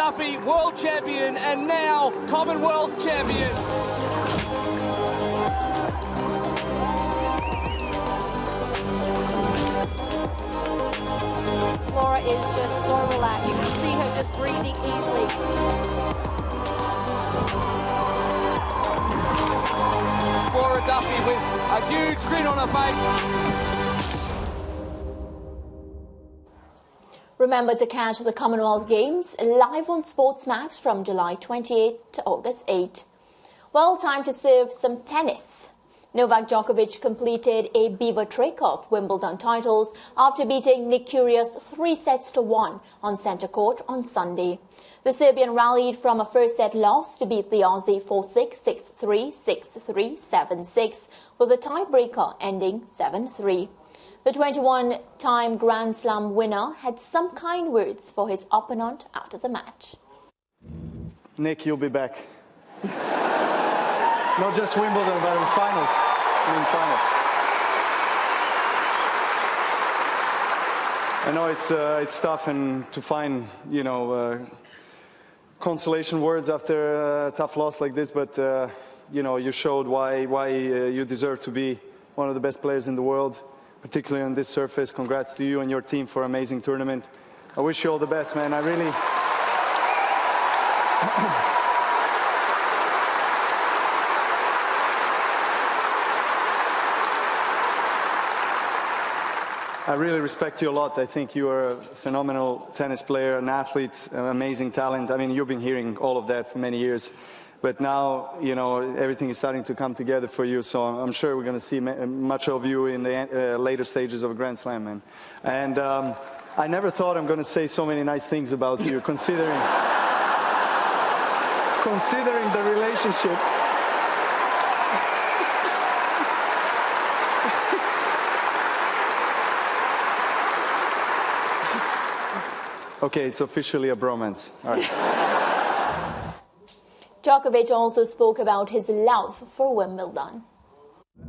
Duffy, world champion and now Commonwealth champion. Laura is just so relaxed. You can see her just breathing easily. Laura Duffy with a huge grin on her face. Remember to catch the Commonwealth Games live on SportsMax from July 28 to August 8. Well, time to serve some tennis. Novak Djokovic completed a beaver trick of Wimbledon titles after beating Nick Kyrgios 3-1 on centre court on Sunday. The Serbian rallied from a first-set loss to beat the Aussie 4-6, 6-3, 6-3, 7-6, with a tiebreaker ending 7-3. The 21-time Grand Slam winner had some kind words for his opponent after the match. Nick, you'll be back. Not just Wimbledon, but in finals. I know it's tough and to find, consolation words after a tough loss like this, but you showed why you deserve to be one of the best players in the world, particularly on this surface. Congrats to you and your team for an amazing tournament. I wish you all the best, man. I really respect you a lot. I think you are a phenomenal tennis player, an athlete, an amazing talent. I mean, you've been hearing all of that for many years. But now, everything is starting to come together for you. So I'm sure we're going to see much of you in the later stages of a Grand Slam, man. And I never thought I'm going to say so many nice things about you, considering the relationship. Okay, it's officially a bromance. All right. Djokovic also spoke about his love for Wimbledon.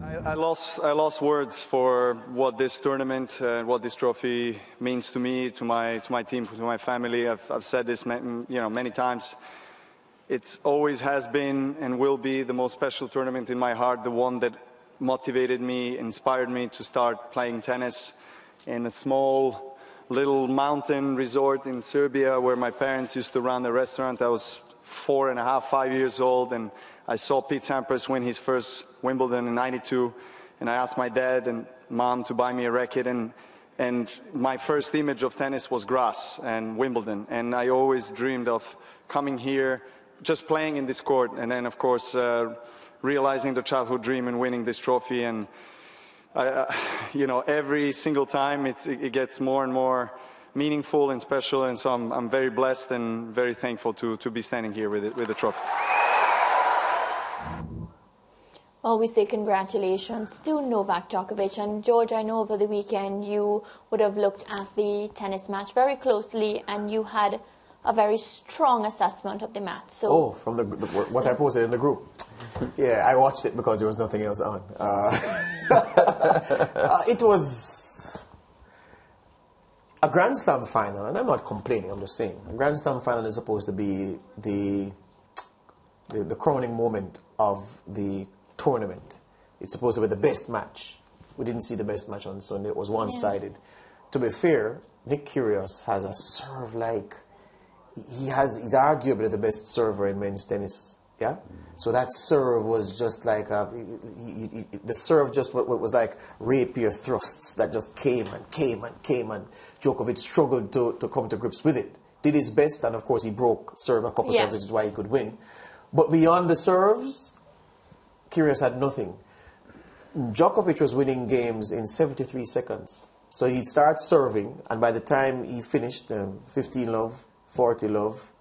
I lost words for what this tournament, what this trophy means to me, to my team, to my family. I've said this many times. It's always has been and will be the most special tournament in my heart, the one that motivated me, inspired me to start playing tennis in a small little mountain resort in Serbia where my parents used to run a restaurant. I was 4.5, 5 years old, and I saw Pete Sampras win his first Wimbledon in '92, and I asked my dad and mom to buy me a racket, and my first image of tennis was grass and Wimbledon, and I always dreamed of coming here, just playing in this court, and then of course realizing the childhood dream and winning this trophy. And every single time it gets more and more meaningful and special, and so I'm very blessed and very thankful to be standing here with the trophy. Well, we say congratulations to Novak Djokovic. And George, I know over the weekend you would have looked at the tennis match very closely, and you had a very strong assessment of the match. So, from what I posted in the group. Yeah, I watched it because there was nothing else on. It was a Grand Slam final, and I'm not complaining, I'm just saying. A Grand Slam final is supposed to be the crowning moment of the tournament. It's supposed to be the best match. We didn't see the best match on Sunday. It was one-sided. Yeah. To be fair, Nick Kyrgios has a serve like... He's arguably the best server in men's tennis. Yeah? So that serve was just like... the serve just was like rapier thrusts that just came and came and came, and Djokovic struggled to come to grips with it. Did his best, and of course he broke serve a couple of times, which is why he could win. But beyond the serves, Kyrgios had nothing. Djokovic was winning games in 73 seconds. So he'd start serving, and by the time he finished, 15 love, 40 love,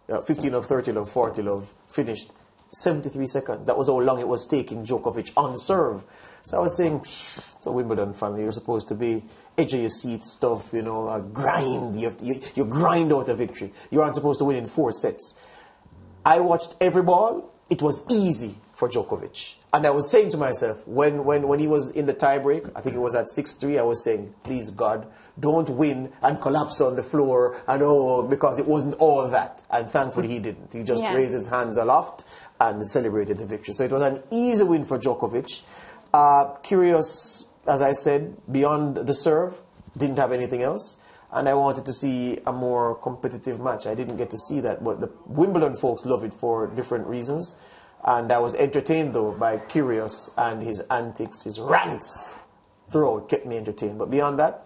15 love, 30 love, 40 love, finished 73 seconds. That was how long it was taking Djokovic on serve. So I was saying, it's a Wimbledon final. You're supposed to be edge of your seat stuff, grind. You grind out a victory. You aren't supposed to win in 4 sets. I watched every ball. It was easy for Djokovic. And I was saying to myself, when he was in the tiebreak, I think it was at 6-3, I was saying, please God, don't win and collapse on the floor, and because it wasn't all that. And thankfully he didn't. He just raised his hands aloft and celebrated the victory. So it was an easy win for Djokovic. Kyrgios, as I said, beyond the serve, didn't have anything else. And I wanted to see a more competitive match. I didn't get to see that, but the Wimbledon folks love it for different reasons. And I was entertained, though, by Kyrgios and his antics, his rants throughout kept me entertained. But beyond that,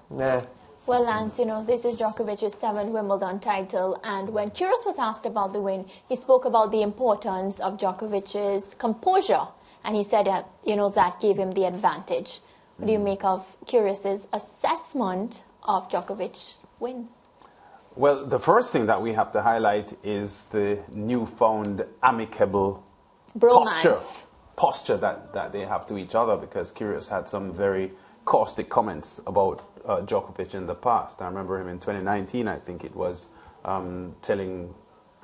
nah. Well, Lance, this is Djokovic's 7th Wimbledon title. And when Kyrgios was asked about the win, he spoke about the importance of Djokovic's composure. And he said that, that gave him the advantage. What do you make of Kyrgios's assessment of Djokovic's win? Well, the first thing that we have to highlight is the newfound amicable posture that they have to each other, because Kyrgios had some very caustic comments about Djokovic in the past. I remember him in 2019, I think it was, telling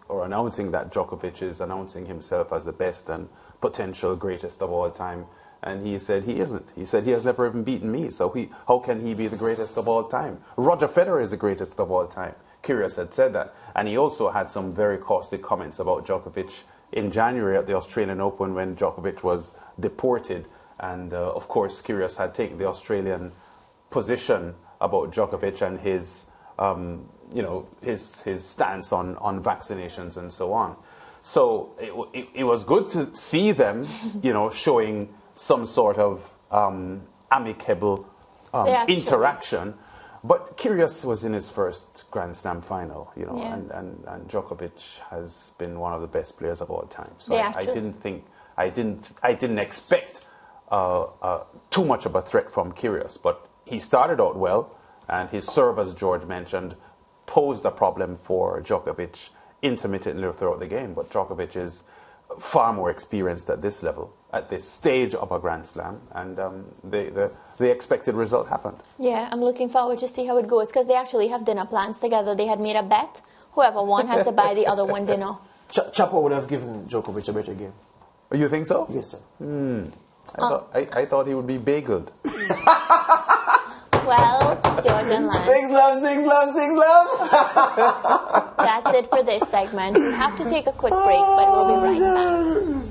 or announcing that Djokovic is announcing himself as the best and potential greatest of all time. And he said he isn't. He said he has never even beaten me, so how can he be the greatest of all time? Roger Federer is the greatest of all time. Kyrgios had said that. And he also had some very caustic comments about Djokovic in January at the Australian Open when Djokovic was deported. And of course, Kyrgios had taken the Australian position about Djokovic and his, his stance on vaccinations and so on. So it was good to see them, showing some sort of amicable interaction. But Kyrgios was in his first Grand Slam final, and Djokovic has been one of the best players of all time. So I didn't expect too much of a threat from Kyrgios, but he started out well, and his serve, as George mentioned, posed a problem for Djokovic intermittently throughout the game. But Djokovic is far more experienced at this level, at this stage of a Grand Slam, and the expected result happened. Yeah, I'm looking forward to see how it goes, because they actually have dinner plans together. They had made a bet. Whoever won had to buy the other one dinner. Chapo would have given Djokovic a better game. Oh, you think so? Yes, sir. I thought he would be bageled. Well, George and Lance. 6 love, 6 love, 6 love. That's it for this segment. We have to take a quick break, but we'll be right back.